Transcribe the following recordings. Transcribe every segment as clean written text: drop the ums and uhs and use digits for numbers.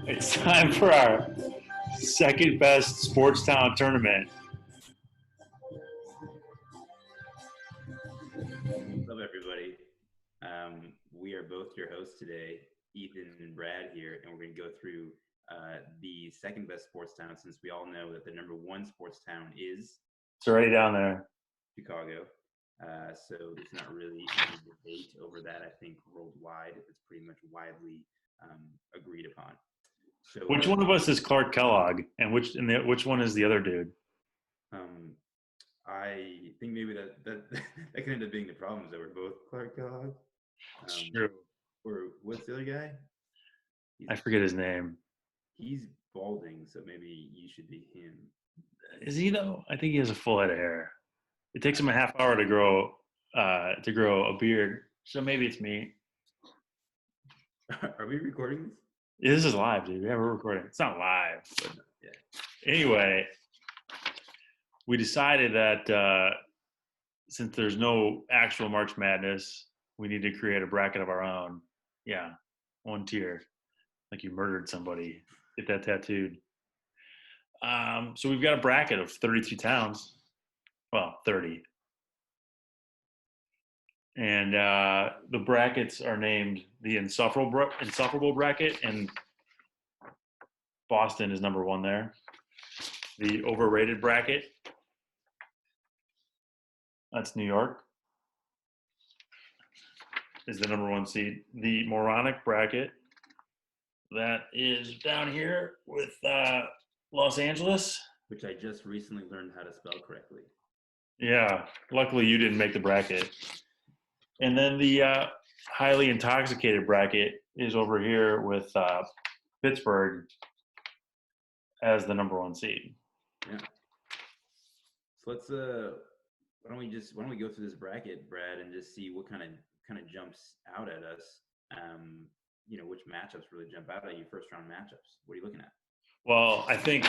It's time for our second best sports town tournament. What's up, everybody? We are both your hosts today, Ethan and Brad here, and we're going to go through the second best sports town since we all know that the number one sports town is It's already down there. Chicago. So there's not really any debate over that. I think worldwide, it's pretty much widely agreed upon. So Which one of us is Clark Kellogg, and which one is the other dude? I think maybe that that can end up being the problem is that we're both Clark Kellogg. True. Or what's the other guy? I forget his name. He's balding, so maybe you should be him. Is he though? I think he has a full head of hair. It takes him a half hour to grow a beard, so maybe it's me. Are we recording this? Yeah, this is live, dude. Yeah, we're recording. It's not live, but yeah. Anyway, we decided that since there's no actual March Madness, we need to create a bracket of our own. Yeah, one tier, like you murdered somebody. Get that tattooed. So we've got a bracket of 32 towns. Well, 30. And the brackets are named the insufferable bracket, and Boston is number one there. The overrated bracket, that's New York, is the number one seed. The moronic bracket, that is down here with Los Angeles. Which I just recently learned how to spell correctly. Yeah, luckily you didn't make the bracket. And then the highly intoxicated bracket is over here with Pittsburgh as the number one seed. Yeah. So let's why don't we go through this bracket, Brad, and just see what kind of jumps out at us. Which matchups really jump out at you, first round matchups. What are you looking at? Well, I think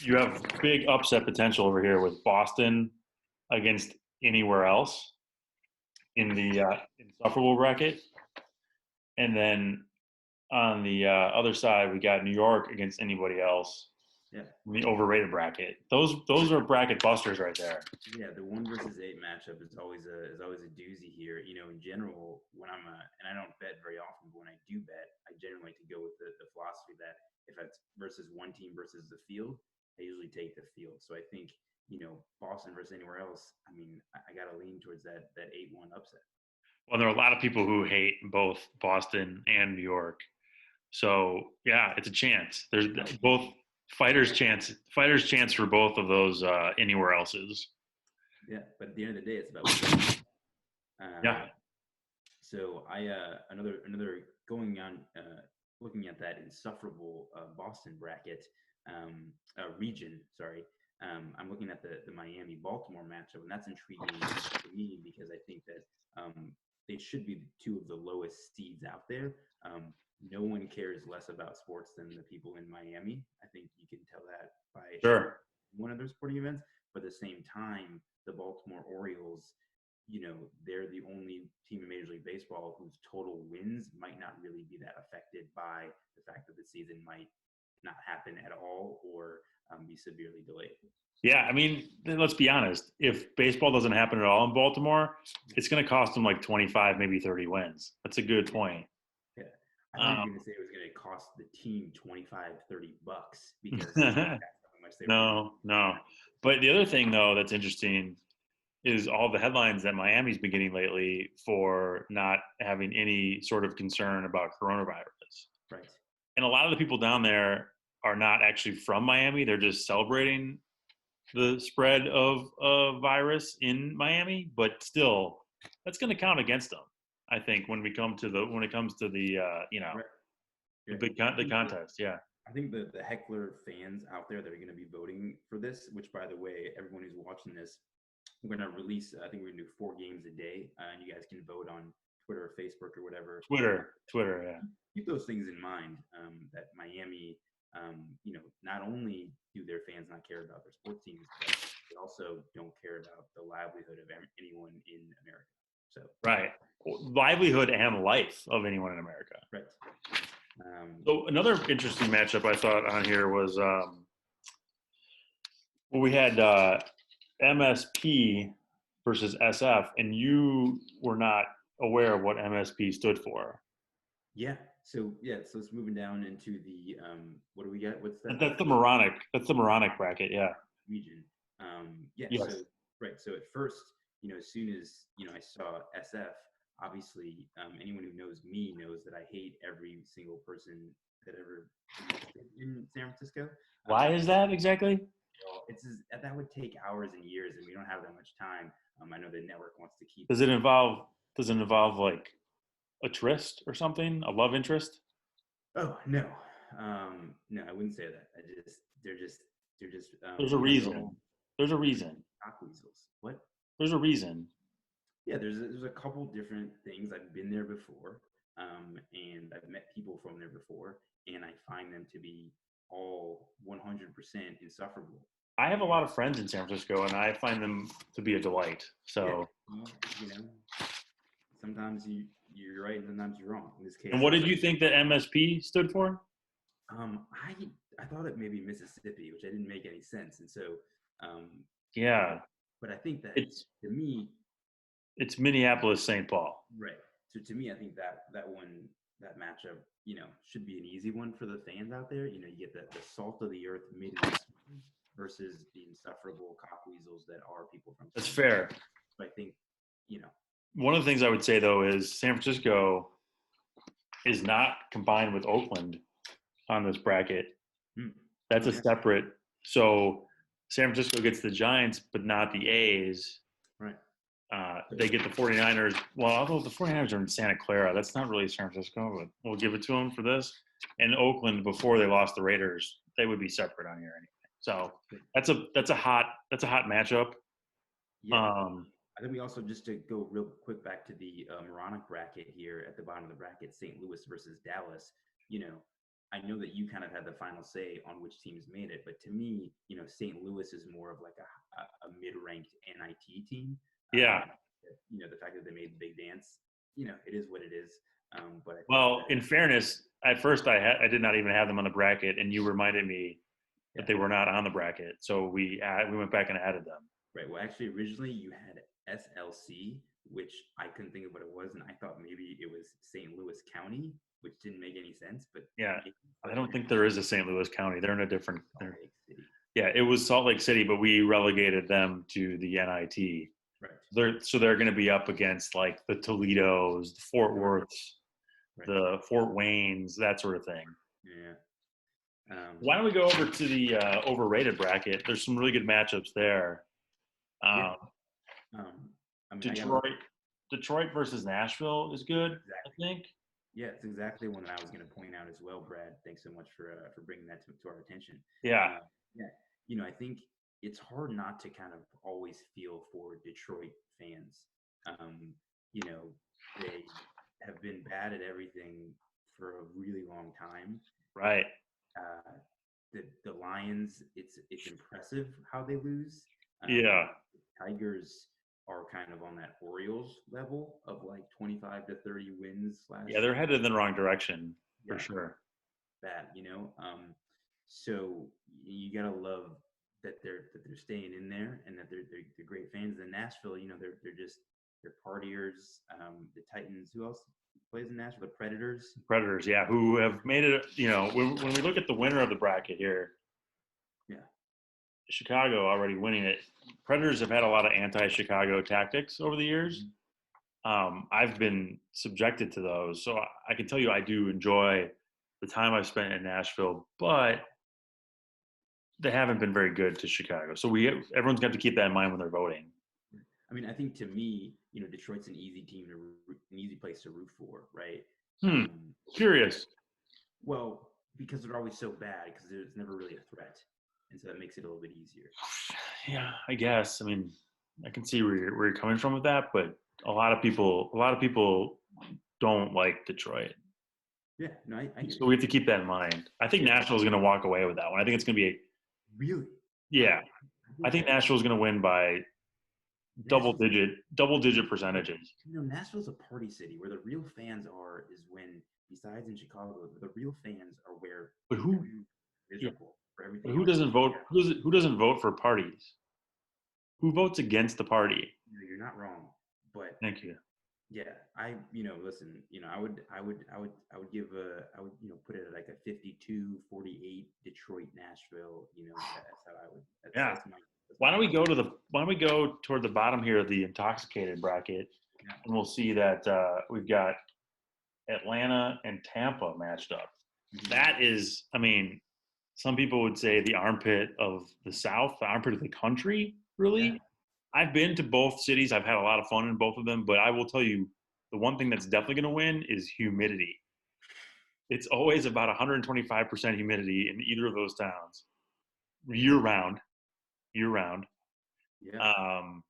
you have big upset potential over here with Boston against anywhere else in the insufferable bracket. And then on the other side, we got New York against anybody else. Yeah. In the overrated bracket. Those are bracket busters right there. Yeah, the 1 versus 8 matchup is always a doozy here. In general, when and I don't bet very often, but when I do bet, I generally like to go with the philosophy that if it's versus one team versus the field, I usually take the field. So I think, Boston versus anywhere else, I got to lean towards that 8-1 upset. Well, there are a lot of people who hate both Boston and New York. So, yeah, it's a chance. There's both fighters' chance for both of those anywhere else's. Yeah, but at the end of the day, it's about yeah. So I another going on looking at that insufferable Boston bracket region. Sorry, I'm looking at the Miami-Baltimore matchup, and that's intriguing to me because I think that they should be two of the lowest seeds out there. No one cares less about sports than the people in Miami. I think you can tell that by one of their sporting events. But at the same time, the Baltimore Orioles, they're the only team in Major League Baseball whose total wins might not really be that affected by the fact that the season might not happen at all or be severely delayed. Yeah, let's be honest. If baseball doesn't happen at all in Baltimore, it's going to cost them like 25, maybe 30 wins. That's a good point. Yeah. I thought you were going to say it was going to cost the team $25-$30 because that's how much they No. But the other thing, though, that's interesting is all the headlines that Miami's been getting lately for not having any sort of concern about coronavirus. Right. And a lot of the people down there are not actually from Miami. They're just celebrating the spread of virus in Miami, but still, that's going to count against them. I think when it comes to the right. the contest, yeah. I think the Heckler fans out there that are going to be voting for this, which by the way, everyone who's watching this, we're going to release. I think we're going to do 4 games a day, and you guys can vote on Twitter or Facebook or whatever. Twitter, yeah. Keep those things in mind. That Miami, not only do their fans not care about their sports teams, but they also don't care about the livelihood of anyone in America. So right, livelihood and life of anyone in America. Right. So another interesting matchup I thought on here was well, we had MSP versus SF, and you were not aware of what MSP stood for. Yeah. So yeah. So it's moving down into the what do we get? What's that That's the bracket? moronic. That's the moronic bracket. Yeah. Region. Yeah. So Yes. right. So at first, as soon as I saw SF, obviously, anyone who knows me knows that I hate every single person that ever existed in San Francisco. Why is that exactly? Well, that would take hours and years, and we don't have that much time. I know the network wants to keep. Does it involve? Does it involve like a tryst or something? A love interest? Oh no, no, I wouldn't say that. They're just There's a they're all reason. There's a reason. cock weasels. What? There's a reason. Yeah, there's a couple different things. I've been there before, and I've met people from there before, and I find them to be all 100% insufferable. I have a And lot of friends in San Francisco, and I find them to be a delight. yeah, So, well, sometimes you're right, and sometimes you're wrong. In this and case, what did you think that MSP stood for? I thought it maybe Mississippi, which I didn't make any sense, and so, um, Yeah, but I think that it's to me, it's Minneapolis, St. Paul. right. So to me, I think that matchup, should be an easy one for the fans out there. You get the salt of the earth Midwest versus the insufferable cock weasels that are people from That's San fair. Francisco. So I think, you know, One of the things I would say though is San Francisco is not combined with Oakland on this bracket. hmm, That's a okay, separate. So San Francisco gets the Giants, but not the A's. right. They get the 49ers. Well, although the 49ers are in Santa Clara, that's not really San Francisco, but we'll give it to them for this. And Oakland, before they lost the Raiders, they would be separate on here anyway. So that's a hot matchup. Yeah. Um, I think we also, just to go real quick back to the moronic bracket here at the bottom of the bracket, St. Louis versus Dallas. You know, I know that you kind of had the final say on which teams made it, but to me, St. Louis is more of like a mid-ranked NIT team. yeah. The fact that they made the big dance, it is what it is. But I think Well, that, in fairness, at first I did not even have them on the bracket, and you reminded me yeah, that they were not on the bracket, so we went back and added them. right. Well, actually, originally you had SLC, which I couldn't think of what it was, and I thought maybe it was St. Louis County, which didn't make any sense. But Yeah, I don't think you're there is a St. Louis County. They're in a different. Salt Lake City, Yeah, it was Salt Lake City, but we relegated them to the NIT. right? They're going to be up against like the Toledos, the Fort Worths, Right. the Fort Waynes, that sort of thing. Yeah. Why don't we go over to the overrated bracket? There's some really good matchups there. Yeah. I mean, Detroit versus Nashville is good. exactly. I think. Yeah, it's exactly one that I was going to point out as well, Brad. Thanks so much for bringing that to our attention. Yeah. Yeah. I think it's hard not to kind of always feel for Detroit fans. They have been bad at everything for a really long time. Right. The Lions, it's impressive how they lose. Yeah. Tigers are kind of on that Orioles level of like 25 to 30 wins Yeah, they're headed in the wrong direction for yeah, sure. bad. So you gotta love that they're staying in there and that they're great fans. In Nashville, they're partiers. The Titans, who else plays in Nashville? The Predators. Predators, yeah, who have made it. When we look at the winner of the bracket here, Yeah. Chicago already winning it. Predators have had a lot of anti-Chicago tactics over the years. I've been subjected to those, so I can tell you I do enjoy the time I've spent in Nashville, but they haven't been very good to Chicago. So everyone's got to keep that in mind when they're voting. I mean, I think to me, Detroit's an easy an easy place to root for, right? Curious. Well, because they're always so bad, because there's never really a threat, and so that makes it a little bit easier. Yeah, I guess. I mean, I can see where you're coming from with that, but a lot of people don't like Detroit. Yeah, no, I so we have to keep that in mind. I think Nashville's going to walk away with that one. I think it's going to be really. Yeah, I think Nashville's going to win by double digit percentages. Nashville's a party city. Where the real fans are is when besides in Chicago, the real fans are where But who? everyone's Yeah. miserable for But everything who else. doesn't vote? Who doesn't vote for parties? Who votes against the party? You know, you're not wrong, but Thank you. yeah, listen, I would give I would, put it at like a 52-48 Detroit, Nashville, that's how I would, Yeah. that's my odds. Why don't we go toward the bottom here of the intoxicated bracket, Yeah. and we'll see that we've got Atlanta and Tampa matched up. Mhm. That is, I mean, some people would say the armpit of the South, the armpit of the country, really. Yeah. I've been to both cities. I've had a lot of fun in both of them, but I will tell you the one thing that's definitely going to win is humidity. It's always about 125% humidity in either of those towns, year round, year round. Yeah. Um,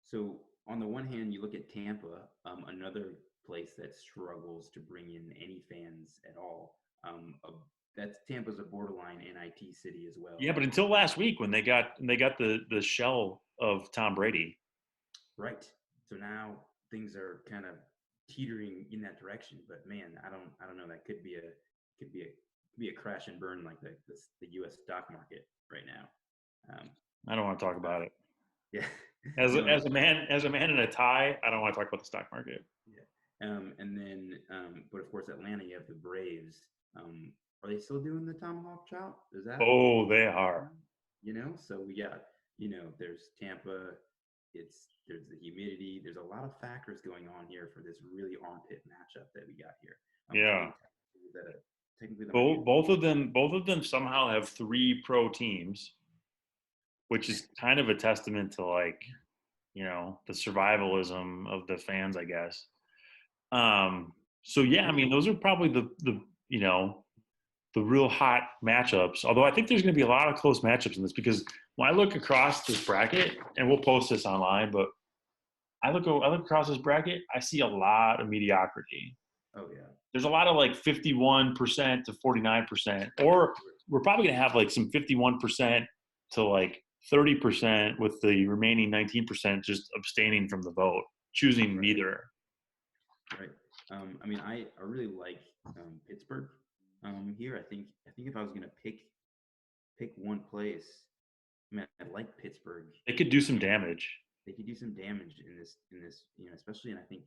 So on the one hand, you look at Tampa, another place that struggles to bring in any fans at all. That's Tampa's a borderline NIT city as well. yeah, but until last week when they got the shell of Tom Brady. Right. So now things are kind of teetering in that direction. But man, I don't know. That could be a crash and burn like the U.S. stock market right now. I don't want to talk about it. Yeah. As No. as a man in a tie, I don't want to talk about the stock market. Yeah. And then, but of course, Atlanta, you have the Braves. Are they still doing the tomahawk chop? Is that? Oh, they are. So we got, there's Tampa. There's the humidity. There's a lot of factors going on here for this really armpit matchup that we got here. Yeah. Technically that might be. Both of them somehow have 3 pro teams, which is kind of a testament to the survivalism of the fans, I guess. So yeah, I mean, those are probably the real hot matchups. Although I think there's going to be a lot of close matchups in this because when I look across this bracket, and we'll post this online, but I look across this bracket, I see a lot of mediocrity. Oh yeah. There's a lot of like 51% to 49%, or we're probably going to have like some 51% to like 30% with the remaining 19% just abstaining from the vote, choosing neither. Right. I mean, I really like Pittsburgh here. I think if I was gonna pick one place, I mean, I like Pittsburgh. They could do some damage. They could do some damage in this, especially, and I think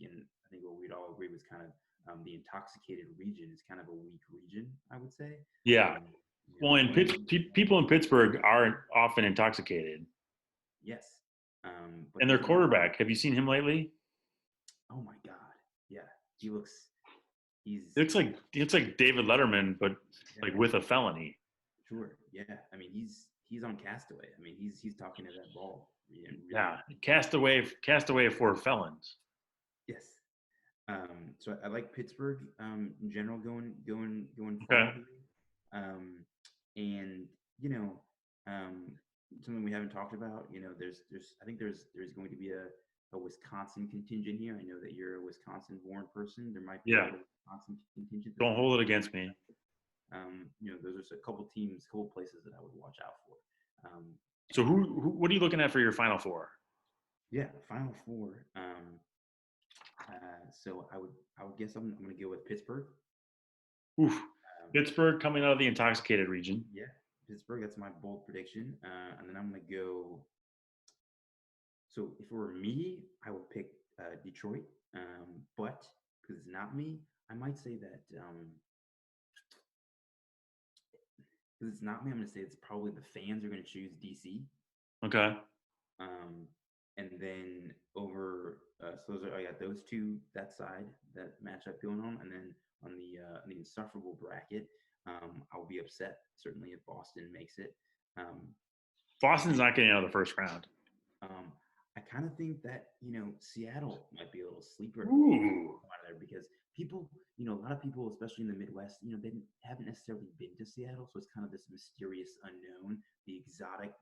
what we'd all agree was kind of the intoxicated region is kind of a weak region, I would say. Yeah. Well, people in Pittsburgh aren't Pittsburgh. often intoxicated. Yes. But And their there's not. quarterback, have you seen him lately? Oh my God. Yeah. He looks. He's. He looks like David Letterman, but Yeah, like with a felony. sure. Yeah. I mean, he's on Castaway. I mean, he's talking to that ball. Really. Yeah, cast away for felons. Yes. So I like Pittsburgh in general going Okay. far here. And you know, um, something we haven't talked about. There's I think there's going to be a Wisconsin contingent here. I know that you're a Wisconsin-born person. There might be a Yeah. little Wisconsin contingent. Don't hold it against me. Those are a couple teams, couple places that I would watch out for. So what are you looking at for your Final Four? Yeah, Final Four. So I would guess I'm going to go with Pittsburgh. Oof. Pittsburgh coming out of the intoxicated region. Yeah, Pittsburgh. That's my bold prediction. And then I'm going to go. So if it were me, I would pick Detroit. But because it's not me, I might say that because it's not me, I'm going to say it's probably the fans are going to choose DC. Okay. And then over, so I got those two that side that matchup going on, and then on the insufferable bracket, I'll be upset certainly if Boston makes it. Boston's not getting out of the first round. I kind of think that Seattle might be a little sleeper Ooh. out of there because people, a lot of people, especially in the Midwest, they haven't necessarily been to Seattle, so it's kind of this mysterious unknown, the exotic,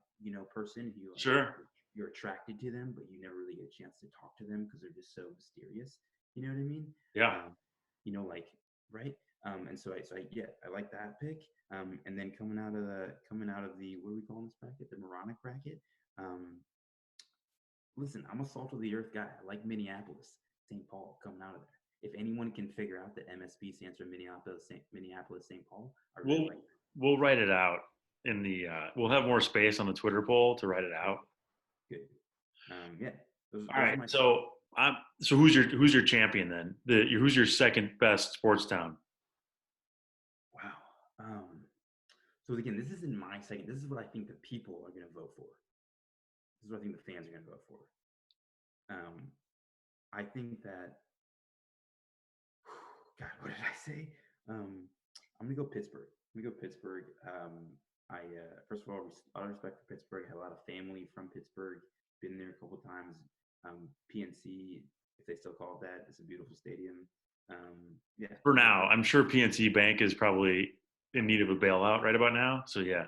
person who Sure. you're attracted to them, but you never really get a chance to talk to them because they're just so mysterious. You know what I mean? Yeah. Like right. And so I like that pick. And then coming out of the what do we call this bracket? The moronic bracket. Listen, I'm a salt of the earth guy. I like Minneapolis, St. Paul coming out of there. if anyone can figure out that MSP stands for Minneapolis St. Paul, I really We'll like that. we'll write it out in the. We'll have more space on the Twitter poll to write it out. Good. Yeah, All those right. are my. So who's your champion then? Who's your second best sports town? Wow. So again, this isn't my second. This is what I think the people are going to vote for. This is what I think the fans are going to vote for. I think that. God, what did I say? I'm gonna go Pittsburgh. I'm gonna go Pittsburgh. I first of all, a lot of respect for Pittsburgh. I have a lot of family from Pittsburgh. Been there a couple times. PNC, if they still call it that, it's a beautiful stadium. Yeah. For now, I'm sure PNC Bank is probably in need of a bailout right about now. So yeah.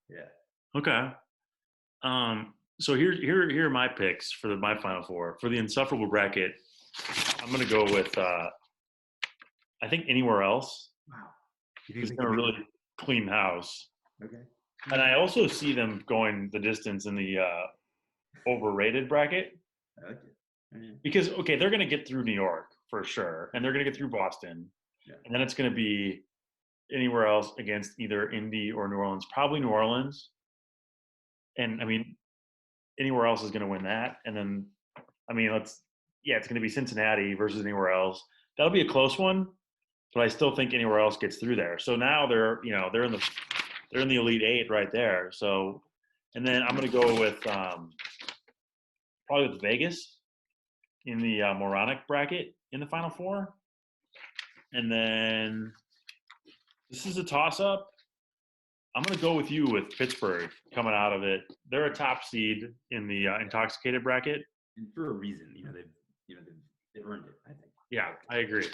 Yeah. Okay. So here are my picks for my final four for the insufferable bracket. I'm gonna go with I think anywhere else Wow. You think is they gonna could make really clean house, Okay. and I also see them going the distance in the overrated bracket I like it. because okay, they're gonna get through New York for sure, and they're gonna get through Boston, Yeah. and then it's gonna be anywhere else against either Indy or New Orleans, probably New Orleans, and I mean anywhere else is gonna win that, and then I mean it's gonna be Cincinnati versus anywhere else. That'll be a close one, but I still think anywhere else gets through there. So now they're in the Elite Eight right there. So, and then I'm gonna go with probably with Vegas in the moronic bracket in the Final Four, and then this is a toss up. I'm gonna go with you with Pittsburgh coming out of it. They're a top seed in the intoxicated bracket. And for a reason, they've earned it. I think. Yeah, I agree.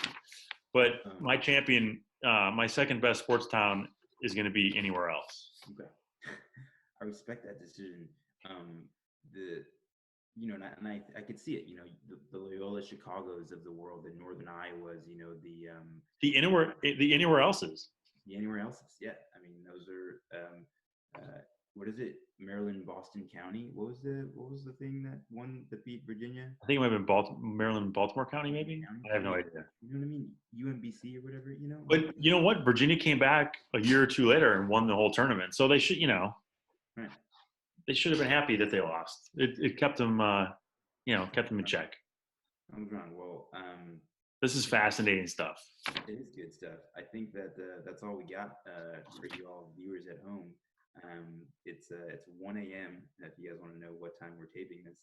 But my champion, my second best sports town is going to be anywhere else. Okay. I respect that decision. I could see it. The Loyola Chicago's of the world, the Northern Iowas. The anywhere else's. The anywhere else's. Yeah, I mean those are. What is it? Maryland, Boston County. What was the thing that beat Virginia? I think it might have been Maryland, Baltimore County, maybe. I have no idea. You know what I mean? UMBC or whatever. But you know what? Virginia came back a year or two later and won the whole tournament. So they should, Right. They should have been happy that they lost. It kept them, kept them in check. I'm drawn. Well, this is fascinating stuff. It is good stuff. I think that that's all we got for you all viewers at home. It's 1 a.m. If you guys want to know what time we're taping this.